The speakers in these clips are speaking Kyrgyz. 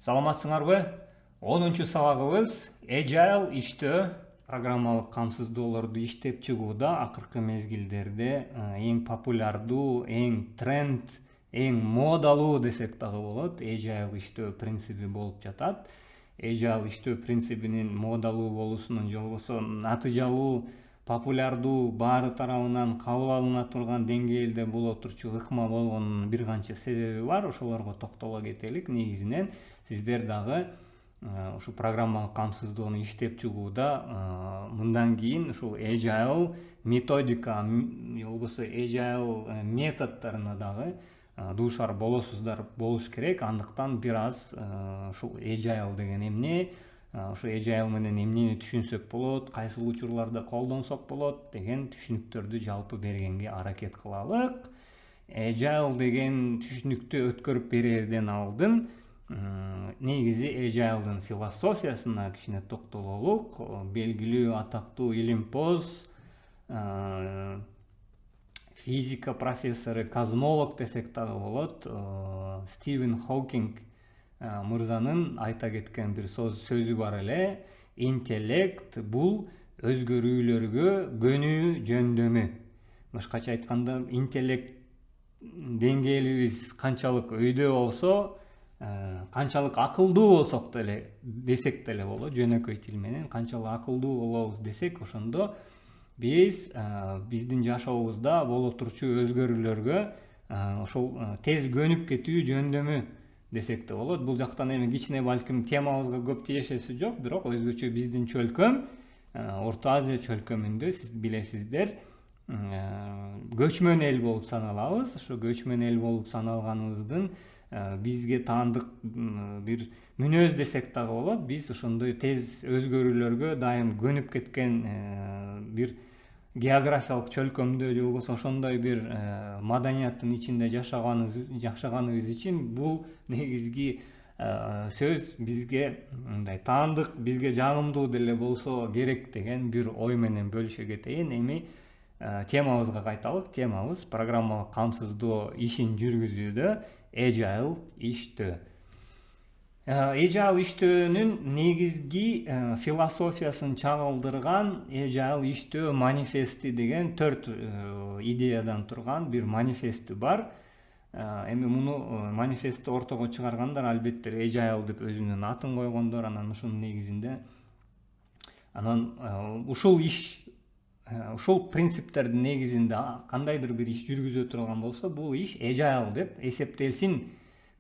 Саламатсыңарбы? 10-чу сабагыбыз Agile иштөө, программалык камсыздоолорду иштеп чыгууда акыркы мезгилдерде эң популярдуу, эң тренд, эң модалуу десек дагы болот. Agile иштөө принципи болуп жатат. Agile иштөө принцибинин модалуу болуусунун же болбосо натыйжалуу, популярдуу, баары тарабынан кабыл алына турган деңгээлде боло турчу ыкма болгонунун бир канча себеби бар. Ошолорго токтоло кетелик. Негизинен сиздер дагы ушу программалык камсыздоону иштеп чыгууда мындан кийин ушул Agile методика, же болбосо Agile методдоруна дагы дуушар болосуздар болуш керек. Андыктан бир аз ушул Agile деген эмне, ошо Agile менен эмнени түшүнсөк болот, кайсыл учурларда колдонсок болот деген түшүнүктөрдү жалпы бергенге аракет кылалык. Agile деген түшүнүктү өткөрүп берерден алдын негизи Agile'дын философиясына кичине токтололук. Белгилүү атактуу илимпоз, физика профессору, космолог десек дагы болот, Стивен Хокинг мырзанын айта кеткен бир сөзү бар эле: интеллект бул өзгөрүүлөргө көнүү жөндөмү. Башкача айтканда, интеллект деңгээлибиз канчалык өйдө болсо, канчалык акылдуу болсок деле десек деле болот. Жөнөкөй тил менен канчалык акылдуу болобуз десек, ошондо биз биздин жашообузда боло турчу өзгөрүүлөргө ошол тез көнүп кетүү жөндөмү десек да болот. Бул жактан эми кичине балким темабызга көп тиешеси жок, бирок өзгөчө биздин чөлкөм, Орто Азия чөлкөмүндө сиз билесиздер, көчмөн эл болуп саналабыз. Ошо көчмөн эл болуп саналганыбыздын бизге таандык бир мүнөз десек дагы болот. Биз ошондой тез өзгөрүүлөргө дайым көнүп кеткен бир географиялык чөлкөмдө же болбосо ошондой бир маданияттын ичинде жашаганыбыз үчүн бул негизги сөз бизге мындай таандык, бизге жагымдуу деле болсо керек деген бир ой менен бөлүшө кетейин. Эми темабызга кайталык. Темабыз программалык камсыздоо ишин жүргүзүүдө Agile иштөө. Agile иштөөнүн негизги философиясын чагылдырган Agile иштөө манифести деген 4 идеядан турган бир манифести бар. Эми муну манифестти ортого чыгаргандар албетте Agile деп өзүнүн атын койгондор. Анан ушунун негизинде ушул принциптердин негизинде кандайдыр бир иш жүргүзө турган болсо, бул иш Agile деп эсептелсин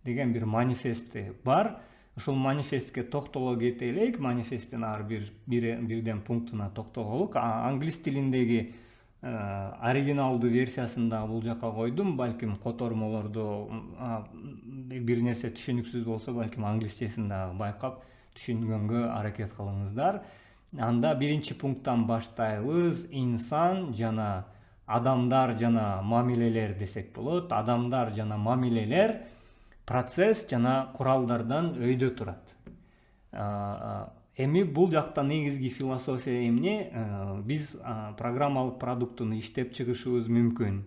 деген бир манифести бар. Ушул манифестке токтоло кетелик. Манифесттин ар бирден пунктуна токтололук. Англис тилиндеги оригиналдуу версиясында бул жака койдум. Балким котормолордо бир нерсе түшүнүксүз болсо, балким англисчесин да байкап түшүнгөнгө аракет кылыңыздар. Анда биринчи пункттан баштайбыз. Инсан жана адамдар жана мамилелер десек болот. Адамдар жана мамилелер процесс жана куралдардан өйдө турат. Эми бул жакта негизги философия эмне? Биз программалык продуктуну иштеп чыгышыбыз мүмкүн.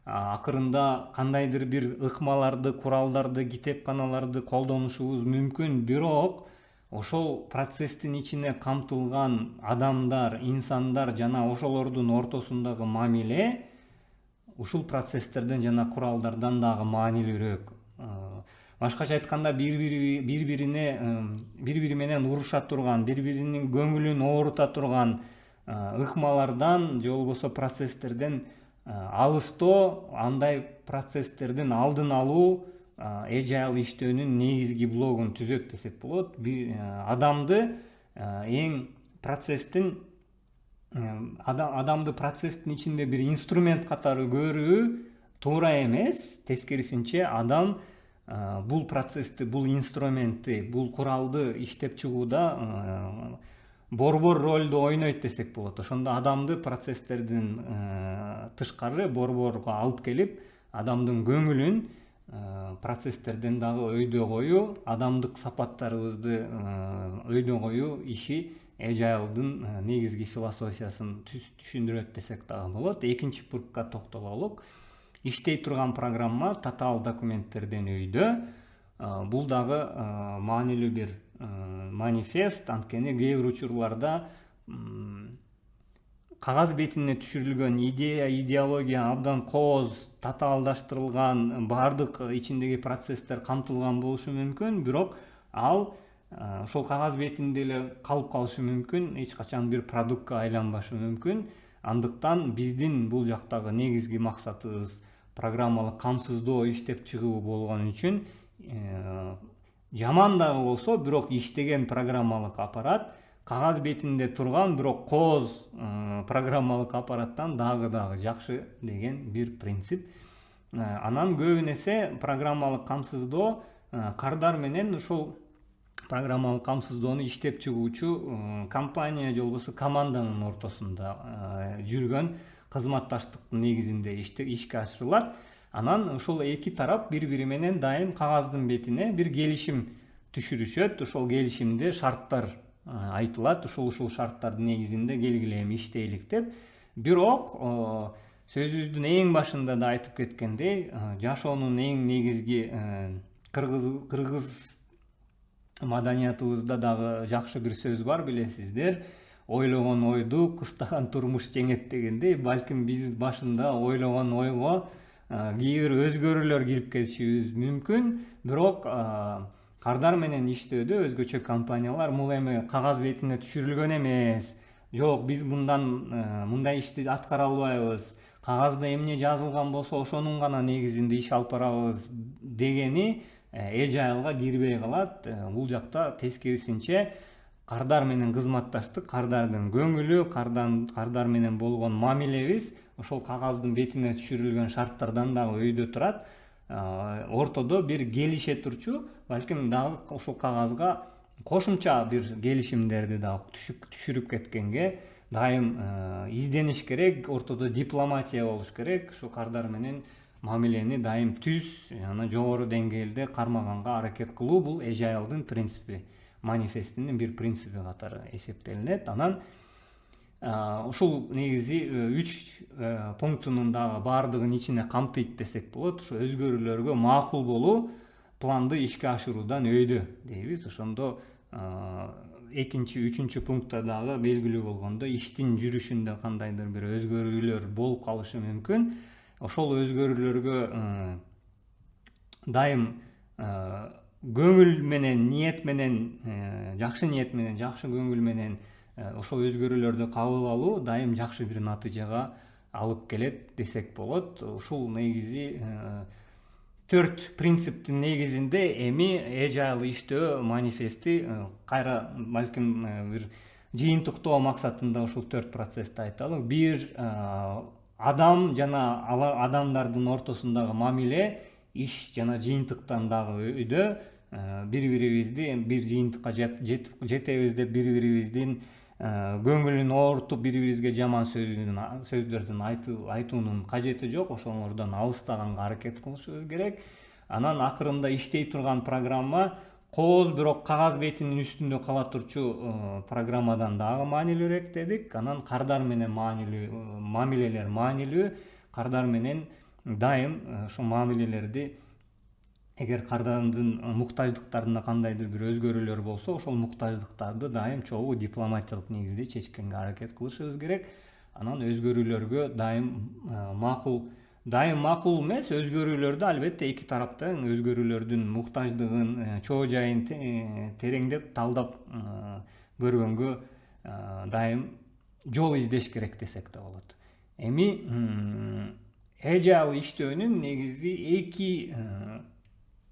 Акырында кандайдыр бир ыкмаларды, куралдарды, китепканаларды колдонушубуз мүмкүн, бирок ошол процесстин ичине камтылган адамдар, инсандар жана ошолордун ортосундагы мамиле ушул процесстерден жана куралдардан дагы маанилүүрөөк. Башкача айтканда, бири менен уруша турган, бири-биринин көңүлүн оорута турган ыкмалардан же болбосо процесстерден алыстоо, андай процесстердин алдын алуу Agile иштөөнүн негизги блогун түзөт десек болот. Адамды процесстин ичинде бир инструмент катары көрүү туура эмес. Тескерисинче, адам бул процессти, бул инструментти, бул куралды иштеп чыгууда борбор ролду ойнойт десек болот. Ошондо адамды процесстердин тышкары борборго алып келип, адамдын көңүлүн процесстерден дагы өйдө коюу, адамдык сапаттарыбызды өйдө коюу иши Agile'дын негизги философиясын түшүндүрөт десек дагы болот. Экинчи пунктка токтололук. Иштей турган программа татаал документтерден өйдө. бул дагы маанилүү бир манифест. Анткени кээ бир учурларда кагаз бетине түшүрүлгөн идеология абдан кооз татаалдаштырылган, баардык ичиндеги процесстер камтылган болушу мүмкүн, бирок ал ошол кагаз бетинде эле калып калышы мүмкүн, эч качан бир продуктка айланбашы мүмкүн. Андыктан биздин бул жактагы негизги максатыбыз программалык камсыздоо иштеп чыгуу болгон үчүн жаман дагы болсо, бирок иштеген программалык аппарат кагаз бетинде турган бирок кооз программалык аппараттан дагы жакшы деген бир принцип. Анан көбүн эсе программалык камсыздоо кардар менен ушул программалык камсыздоону иштеп чыгуучу компания же болбосо команданын ортосунда жүргөн кызматташтыктын негизинде ишке ашырылат. Анан ушул эки тарап бири-бири менен дайым кагаздын бетине бир келишим түшүрүшөт. Ошол келишимде шарттар айтылат. Ушул шарттардын негизинде келгиле эми иштейлик деп. Бирок сөзүбүздүн эң башында да айтып кеткендей, жашоонун эң негизги кыргыз маданиятыбызда дагы жакшы бир сөз бар, билесиздер. Ойлогон ойду кыстаган турмуш жеңет дегендей, балким биз башында ойлогон ойго кээ бир өзгөрүүлөр кирип кетишибиз мүмкүн. Бирок кардар менен иштөөдө өзгөчө компаниялар бул эми кагаз бетине түшүрүлгөн эмес, жок биз мындай ишти аткара албайбыз, кагазда эмне жазылган болсо ошонун гана негизинде иш алып барабыз дегени эжайлга кирбей калат. Бул жакта тескерисинче кардар менен кызматташтык, кардардын көңүлү, кардар менен болгон мамилебиз ошол кагаздын бетине түшүрүлгөн шарттардан дагы өйдө турат. Ортодо бир келише турчу, балким дагы ошол кагазга кошумча бир келишимдерди дагы түшүрүп кеткенге дайым издениш керек, ортодо дипломатия болуш керек. Ушу кардар менен мамилени дайым түз, жана жогору деңгээлде кармаганга аракет кылуу бул эжайлдын принципи, манифестинин бир принципи катары эсептелинет. Анан ушул негизи 3 пунктунун дагы баардыгын ичине камтыйт десек болот. Ушу өзгөрүүлөргө макул болуу планды ишке ашыруудан өйдө дейбиз. Ошондо экинчи, үчүнчү пунктта дагы белгилүү болгондо иштин жүрүшүндө кандайдыр бир өзгөрүүлөр болуп калышы мүмкүн. Ошол өзгөрүүлөргө дайым көңүл менен, ниет менен, жакшы ниет менен, жакшы көңүл менен ошол өзгөрүүлөрдү кабыл алуу дайым жакшы бир натыйжага алып келет десек болот. Ушул негизи 4 принциптин негизинде эми эжайл иштөө манифести кайра балким бир жыйынтыктоо максатында ушул 4 процессти айталы. Бир адам жана адамдардын ортосундагы мамиле, иш жана жыйынтыктан дагы өйдө, бири-бирибизди бир жыйынтыкка жетебиз деп бири-бирибиздин көңүлүн оорутуп, бири-бирибизге жаман сөздөрдүн айтуунун кажети жок. Ошолордон алыстаганга аракет кылышыбыз керек. Анан акырында иштей турган программа кооз, бирок кагаз бетинин үстүндө кала турчу программадан дагы маанилүүрөөк дедик. Анан кардар менен мамилелер маанилүү. Кардар менен дайым ошол мамилелерди, эгер кардардын муктаждыктарында кандайдыр бир өзгөрүүлөр болсо, ошол муктаждыктарды дайым чогуу дипломатиялык негизде чечкенге аракет кылышыбыз керек. Анан өзгөрүүлөргө дайым макул эмес, өзгөрүүлөрдү албетте эки тараптын өзгөрүүлөрдүн муктаждыгын, чоо жайын тереңдеп талдап көргөнгө дайым жол издеш керек десек да болот. Эми эжайл иштөөнүн негизи эки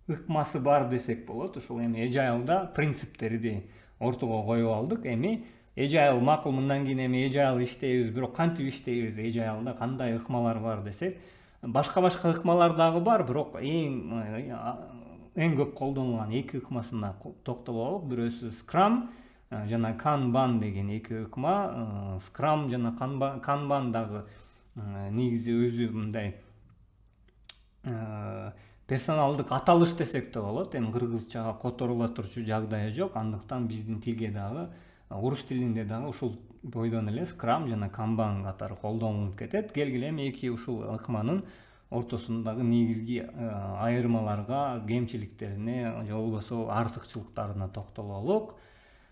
ыкмасы бар десек болот. Ушул эми эжайлда принциптерди ортого коюп алдык. Эми эжайл макул, мындан кийин эми эжайл иштейбиз, бирок кантип иштейбиз, эжайлда кандай ыкмалар бар десек, башка ыкмалар дагы бар, бирок эң көп колдонулган эки ыкмасына токтололук. Бирөөсү Scrum жана Kanban деген эки ыкма. Scrum жана Kanban дагы негизи өзү мындай персоналдык аталыш десек да болот. Эми кыргызчага которула турчу жагдайы жок. Андыктан биздин тилге дагы, орус тилинде дагы ушул бойдон эле Scrum жана Kanban катары колдонулуп кетет. Келгиле эми эки ушул ыкманын ортосундагы негизги айырмаларга, кемчиликтерине же болбосо артыкчылыктарына токтололук.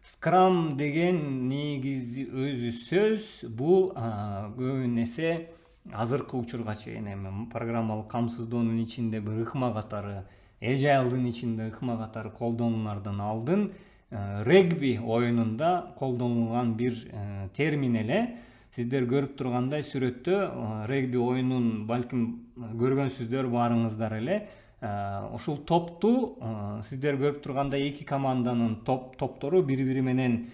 Scrum деген негизи өзү сөз, бул көбүн эсе азыркы учурга чейин эми программалык камсыздоонун ичинде бир ыкма катары, Agile'дын ичинде ыкма катары колдонулардан алдын регби оюнунда колдонулган бир термин эле. Сиздер көрүп тургандай сүрөттө регби оюнун балким көргөнсүздөр баарыңыздар эле. Ушул топту сиздер көрүп тургандай эки команданын топтору бири-бири менен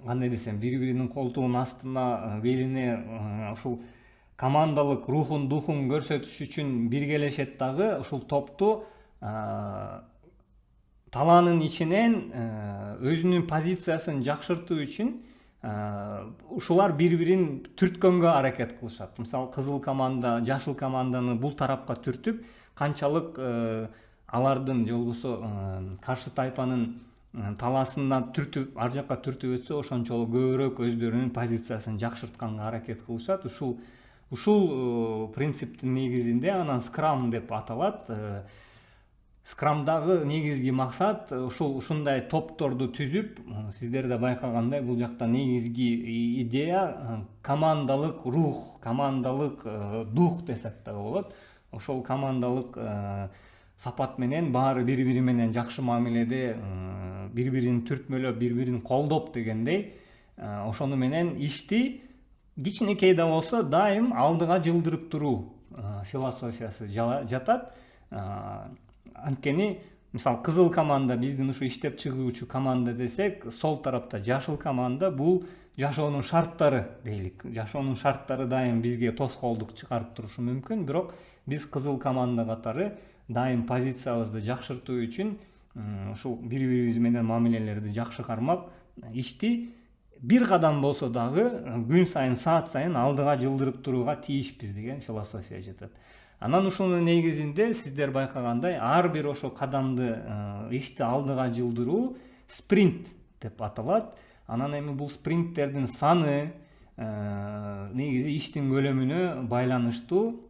кандай десем, бири-биринин колтугунун астына, белине ушул командалык рухун, духун көрсөтүш үчүн биргелешет дагы. Ушул топту талаанын ичинен өзүнүн позициясын жакшыртуу үчүн ушулар бири-бирин түрткөнгө аракет кылышат. Мисалы, кызыл команда жашыл команданы бул тарапка түртүп, канчалык алардын же болбосо каршы тайпанын талаасынан түртүп, ар жакка түртүп өтсө, ошончолук көбүрөөк өздөрүнүн позициясын жакшыртканга аракет кылышат. Ушул принциптин негизинде анан Scrum деп аталат. Scrum'дагы негизги максат ушундай топторду түзүп, сиздер да байкагандай, бул жакта негизги идея командалык рух, командалык дух десек да болот. Ошол командалык сапат менен баары бири-бири менен жакшы мамиледе, бири-бирин түртмөлөп, бири-бирин колдоп дегендей, ошону менен ишти кичинекей да болсо дайым алдыга жылдырып туруу философиясы жатат. Анткени, мисалы, кызыл команда биздин ушу иштеп чыгуучу команда десек, сол тарапта жашыл команда бул жашоонун шарттары дейлик. Жашоонун шарттары дайым бизге тоскоолдук чыгарып турушу мүмкүн, бирок биз кызыл команда катары дайым позициябызды жакшыртуу үчүн ушул бири-бирибиз менен мамилелерди жакшы кармап, ишти бир кадам болсо дагы күн сайын, саат сайын алдыга жылдырып турууга тийишпиз деген философия жатат. Анан ушунун негизинде сиздер байкагандай, ар бир ошо кадамды ишти алдыга жылдыруу спринт деп аталат. Анан эми бул спринттердин саны негизи иштин көлөмүнө байланыштуу.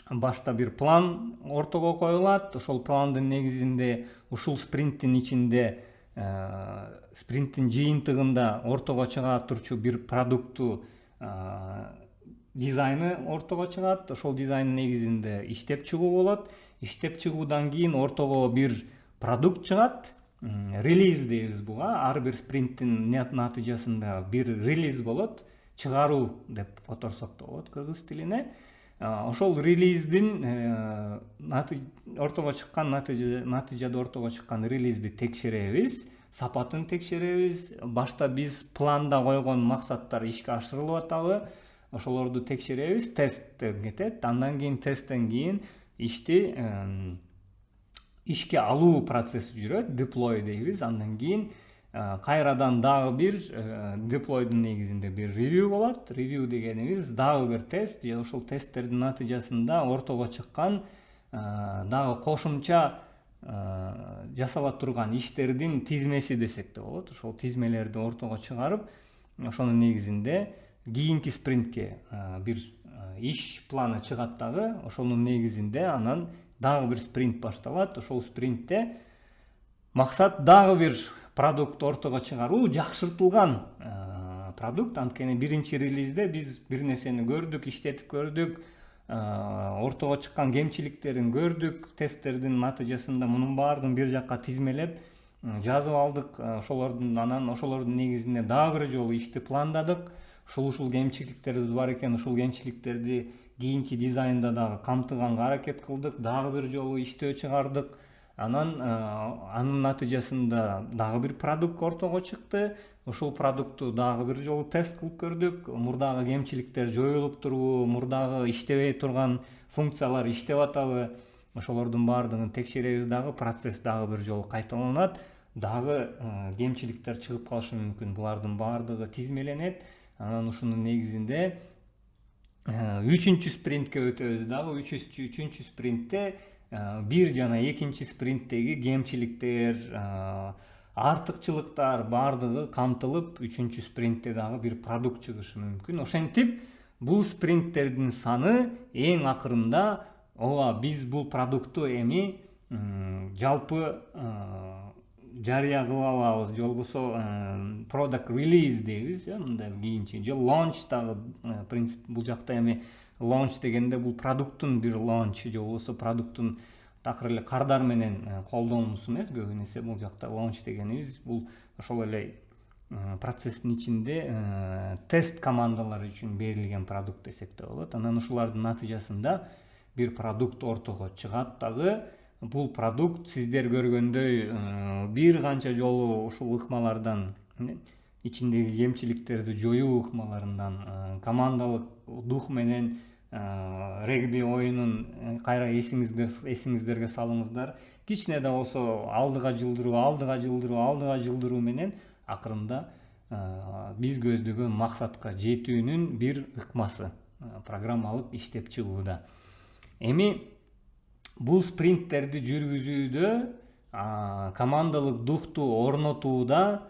Башта бир план ортого коюлат. Ошол пландын негизинде ушул спринттин ичинде, спринттин жыйынтыгында ортого чыга турчу бир продуктту дизайны ортого чыгат. Ошол дизайндын негизинде иштеп чыгуу болот. Иштеп чыгуудан кийин ортого бир продукт чыгат. Релиз дейбиз буга. Ар бир спринттин натыйжасында бир релиз болот. Чыгаруу деп которсок да болот кыргыз тилине. Ошол релиздин ортого чыккан натыйжада ортого чыккан релизди текшеребиз, сапатын текшеребиз. Башта биз планда койгон максаттар ишке ашырылып атабы, ошолорду текшеребиз, тесттен кетет. Андан кийин тесттен кийин ишти ишке алуу процесси жүрөт, деплой дейбиз. Андан кийин кайрадан дагы бир деплойдун негизинде бир ревью болот. Ревью дегенибиз дагы бир тест, же ошол тесттердин натыйжасында ортого чыккан дагы кошумча жасала турган иштердин тизмеси десек да болот. Ошол тизмелерди ортого чыгарып, ошонун негизинде кийинки спринтке бир иш планы чыгат дагы. Ошонун негизинде анан дагы бир спринт башталат. Ошол спринтте максат дагы бир продукт ортого чыгаруу, жакшыртылган продукт. Анткени биринчи релизде биз бир нерсени көрдүк, иштетип көрдүк, ортого чыккан кемчиликтерин көрдүк, тесттердин натыйжасында мунун баардыгын бир жакка тизмелеп жазып алдык. Ошолордун негизинде дагы бир жолу ишти пландадык. Ушул кемчиликтерибиз бар экен, ушул кемчиликтерди кийинки дизайнда дагы камтыганга аракет кылдык, дагы бир жолу иштөө чыгардык. Анын натыйжасында дагы бир продукт ортого чыкты. Ушул продуктту дагы бир жолу тест кылып көрдүк. Мурдагы кемчиликтер жоюлуп турбу, мурдагы иштебей турган функциялар иштеп атабы, ошолордун баардыгын текшеребиз дагы, процесс дагы бир жолу кайталанат. Дагы кемчиликтер чыгып калышы мүмкүн. Булардын баардыгы тизмеленет. Анан ушунун негизинде 3-чү спринтке өтөбүз дагы. 3-чү спринтте бир жана экинчи спринттеги кемчиликтер, артыкчылыктар баардыгы камтылып, 3-чү спринтте дагы бир продукт чыгышы мүмкүн. Ошентип бул спринттердин саны эң акырында ооба биз бул продуктту эми жалпы жарыя кыла алабыз, же болбосо product release дейбиз, мындай кийинче, же launch дагы принцип. Бул жакта эми launch дегенде бул продукттун бир launch, же болбосо продукттун такыр эле кардар менен колдонуусу эмес, көбүн эсе бул жакта launch дегенибиз бул ошол эле процесстин ичинде тест командалары үчүн берилген продукт десек да болот. Анан ушулардын натыйжасында бир продукт ортого чыгат дагы. Бул продукт сиздер көргөндөй бир канча жолу ушул ыкмалардан, ичиндеги кемчиликтерди жоюу ыкмаларынан, командалык дух менен регби оюнун кайра эсиңиздерге салыңыздар. Кичине да болсо алдыга жылдыруу менен акырында биз көздөгөн максатка жетүүнүн бир ыкмасы программалык иштеп чыгууда. Эми бул спринттерди жүргүзүүдө, командалык духту орнотууда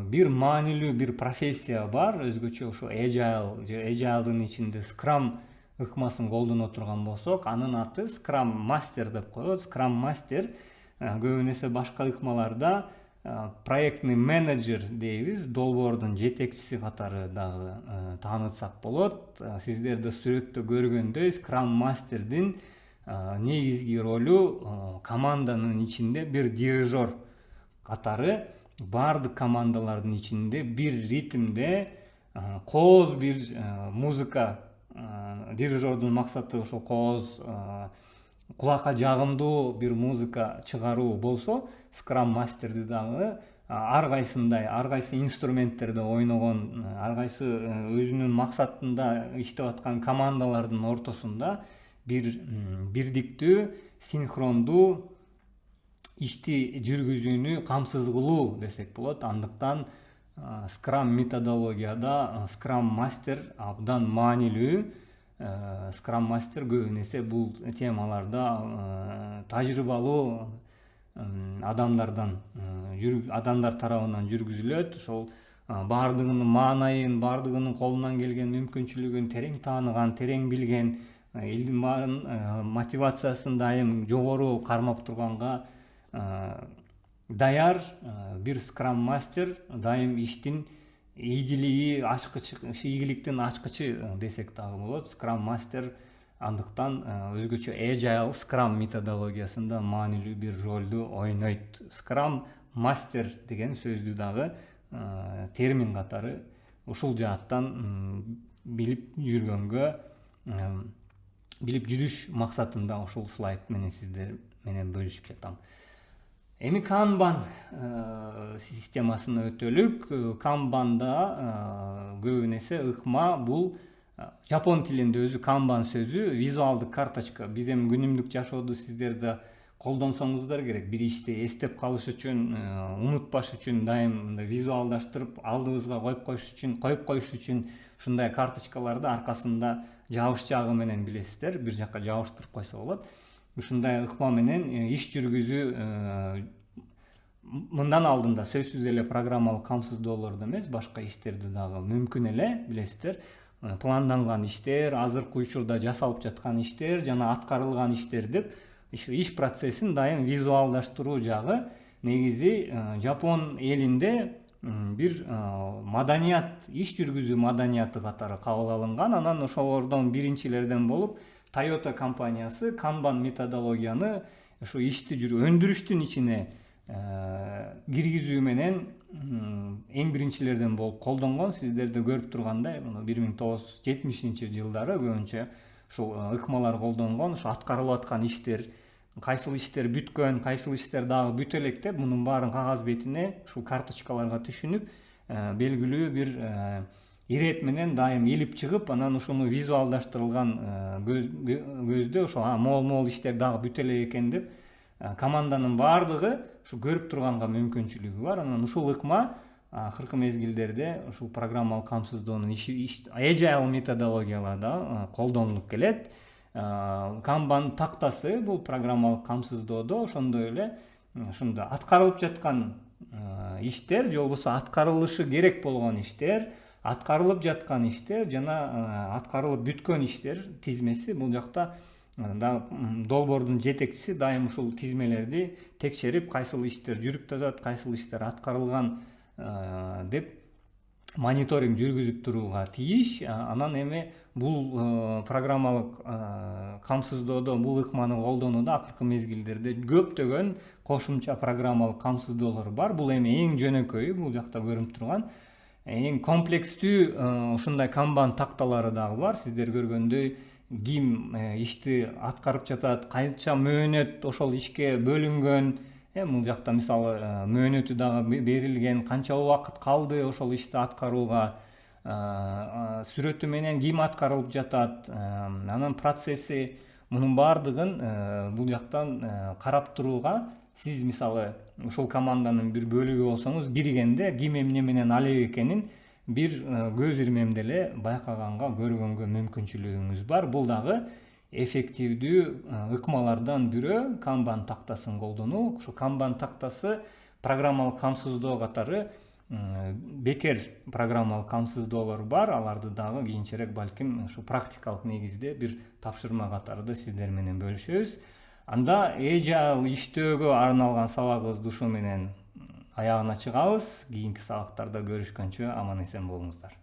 бир маанилүү бир профессия бар. Өзгөчө ошо Agile'дын ичинде Scrum ыкмасын колдоно турган болсок, анын аты Scrum Master деп коет. Scrum Master көбүн эсе башка ыкмаларда проектный менеджер дейбиз, долбоордун жетекчиси катары дагы таанытсак болот. Сиздерди сүрөттө көргөндөй Scrum Master'дин негизги ролу команданын ичинде бир дирижер катары бардык командалардын ичинде бир ритмде кооз бир музыка, дирижердун максаты ошол кооз кулакка жагымдуу бир музыка чыгаруу болсо, Scrum Master'ди дагы ар кайсы инструменттерди ойногон, ар кайсы өзүнүн максатында иштеп аткан командалардын ортосунда бирдиктүү, синхрондуу ишти жүргүзүүнү камсыз кылуу десек болот. Андыктан Scrum методологияда Scrum Master абдан маанилүү. Scrum Master көбүн эсе бул темаларда тажрыйбалуу адамдар тарабынан жүргүзүлөт. Ошол бардыгынын маанайын, бардыгынын колунан келген мүмкүнчүлүгүн терең тааныган, терең билген, элдин баарын мотивациясын дайым жогору кармап турганга даяр бир Scrum Master дайым иштин ийгиликтин ачкычы десек дагы болот. Scrum Master андыктан өзгөчө Agile Scrum методологиясында маанилүү бир ролду ойнойт. Scrum Master деген сөздү дагы термин катары ушул жааттан билип жүрүш максатында ушул слайд менен сиздер менен бөлүшүп жатам. Эми Kanban системасына өтөлүк. Kanban'да көбүн эсе ыкма бул жапон тилинде өзү Kanban сөзү визуалдык карточка. Биз эми күнүмдүк жашоодо сиздерде колдонсоңуздар керек. Бир ишти эстеп калыш үчүн, унутпаш үчүн дайым визуалдаштырып алдыбызга коюп коюш үчүн ушундай карточкаларды аркасында жабыш жагы менен билесиздер, бир жакка жабыштырып койсо болот. Ушундай ыкма менен иш жүргүзүү мындан алдында сөзсүз эле программалык камсыздоолордо эмес, башка иштерди дагы мүмкүн эле, билесиздер. Планданган иштер, азыркы учурда жасалып жаткан иштер жана аткарылган иштер деп иш процессин дайым визуалдаштыруу жагы негизи Жапон элинде бир маданият, иш жүргүзүү маданияты катары кабыл алынган. Анан ошолордон биринчилерден болуп Toyota компаниясы Kanban методологияны ушу ишти өндүрүштүн ичине киргизүү менен эң биринчилерден болуп колдонгон. Сиздерде көрүп тургандай 1970-жылдары көбүнчө ушул ыкмалар колдонгон. Ушу аткарылып аткан иштер, кайсыл иштер бүткөн, кайсыл иштер дагы бүтө элек деп мунун баарын кагаз бетине ушул карточкаларга түшүнүп белгилүү бир ирет менен дайым илип чыгып, анан ушуну визуалдаштырылган көздө ошо мол иштер дагы бүтө элек экен деп команданын баардыгы ушу көрүп турганга мүмкүнчүлүгү бар. Анан ушул ыкма акыркы мезгилдерде ушул программалык камсыздоонун Agile методологияларда колдонулуп келет. Kanban тактасы бул программалык камсыздоодо ошондой эле ушунда аткарылып жаткан иштер, же болбосо аткарылышы керек болгон иштер, аткарылып жаткан иштер жана аткарылып бүткөн иштер тизмеси. Бул жакта долбоордун жетекчиси дайым ушул тизмелерди текшерип, кайсыл иштер жүрүп жатат, кайсыл иштер аткарылган деп мониторинг жүргүзүп турууга тийиш. Анан эми бул программалык камсыздоодо бул ыкманы колдонууда акыркы мезгилдерде көптөгөн кошумча программалык камсыздоолор бар. Бул эми эң жөнөкөйү, бул жакта көрүнүп турган. Эң комплекстүү ушундай канбан такталары дагы бар. Сиздер көргөндөй ким ишти аткарып жатат, канча мөөнөт ошол ишке бөлүнгөн, бул жакта мисалы мөөнөтү дагы берилген, канча убакыт калды ошол ишти аткарууга, сүрөтү менен ким аткарылып жатат, анан процесси, мунун баардыгын бул жактан карап турууга, сиз мисалы ушул команданын бир бөлүгү болсоңуз, киргенде ким эмне менен алек экенин бир көз ирмемде эле байкаганга, көргөнгө мүмкүнчүлүгүңүз бар. Бул дагы эффективдүү ыкмалардан бирөө канбан тактасын колдонуу. Ушу канбан тактасы программалык камсыздоо катары бекер программалык камсыздоолор бар. Аларды дагы кийинчерээк балким ушу практикалык негизде бир тапшырма катары сиздер менен бөлүшөбүз. Анда Agile иштөөгө арналган сабагыбызды ушу менен аягына чыгабыз. Кийинки сабактарда көрүшкөнчө аман эсен болуңуздар.